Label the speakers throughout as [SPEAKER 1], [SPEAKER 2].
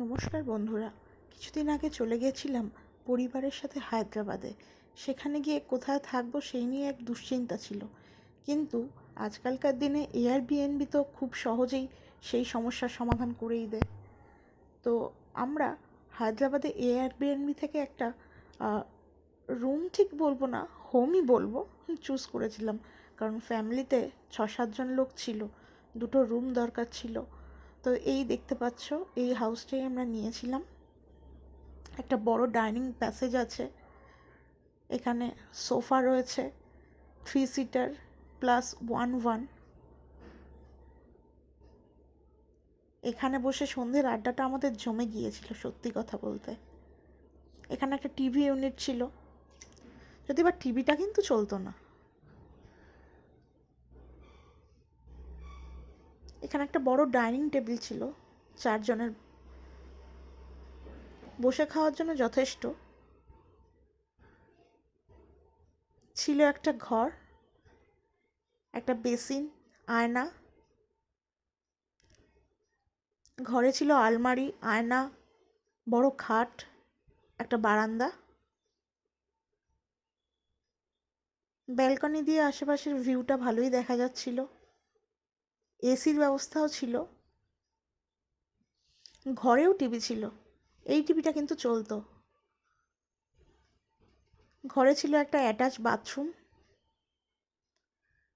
[SPEAKER 1] নমস্কার বন্ধুরা। কিছুদিন আগে চলে গিয়েছিলাম পরিবারের সাথে হায়দ্রাবাদে। সেখানে গিয়ে কোথায় থাকবো সেই নিয়ে এক দুশ্চিন্তা ছিল, কিন্তু আজকালকার দিনে এয়ারবিএনবি তো খুব সহজেই সেই সমস্যার সমাধান করেই দেয়। তো আমরা হায়দ্রাবাদে এয়ারবিএনবি থেকে একটা রুম ঠিক বলবো না, হোমই বলবো, চুজ করেছিলাম। কারণ ফ্যামিলিতে 6-7 জন লোক ছিল, দুটো রুম দরকার ছিল। তো এই দেখতে পাচ্ছ, এই হাউসটাই আমরা নিয়েছিলাম। একটা বড় ডাইনিং প্যাসেজ আছে, এখানে সোফা রয়েছে 3 সিটার প্লাস 1-1। এখানে বসে সন্ধ্যের আড্ডাটা আমাদের জমে গিয়েছিল সত্যি কথা বলতে। এখানে একটা টিভি ইউনিট ছিল, যদি বা টিভিটা কিন্তু চলতো না। এখানে একটা বড় ডাইনিং টেবিল ছিল, 4 জনের বসে খাওয়ার জন্য যথেষ্ট। ছিল একটা ঘর, একটা বেসিন, আয়না। ঘরে ছিল আলমারি, আয়না, বড় খাট, একটা বারান্দা। ব্যালকনি দিয়ে আশেপাশের ভিউটা ভালোই দেখা যাচ্ছিল। এসির ব্যবস্থাও ছিল, ঘরেও টিভি ছিল। এই টিভিটা কিন্তু চলতো। ঘরে ছিল একটা অ্যাটাচ বাথরুম।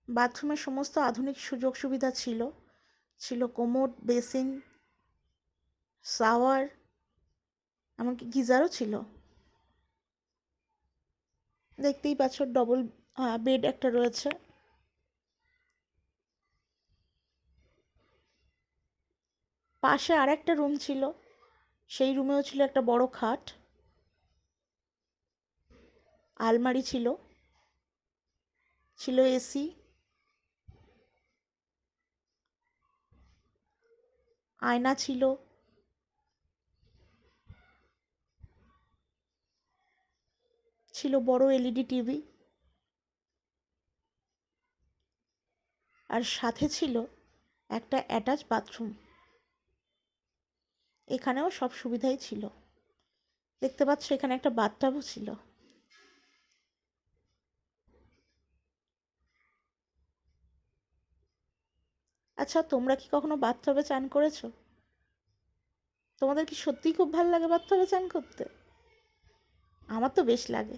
[SPEAKER 1] বাথরুমের সমস্ত আধুনিক সুযোগ সুবিধা ছিল। ছিল কোমোড, বেসিন, শাওয়ার, এমনকি গিজারও ছিল। দেখতেই পাচ্ছ ডবল বেড একটা রয়েছে। পাশে আরেকটা রুম ছিল, সেই রুমেও ছিল একটা বড় খাট, আলমারি ছিল, ছিল এসি, আয়না ছিল, ছিল বড় এলইডি টিভি, আর সাথে ছিল একটা অ্যাটাচ বাথরুম। এখানেও সব সুবিধাই ছিল। দেখতে পাচ্ছ এখানে একটা বাথটাবও ছিল। আচ্ছা, তোমরা কি কখনো বাথটাবে চান করেছো? তোমাদের কি সত্যিই খুব ভালো লাগে বাথটাবে চান করতে? আমার তো বেশ লাগে।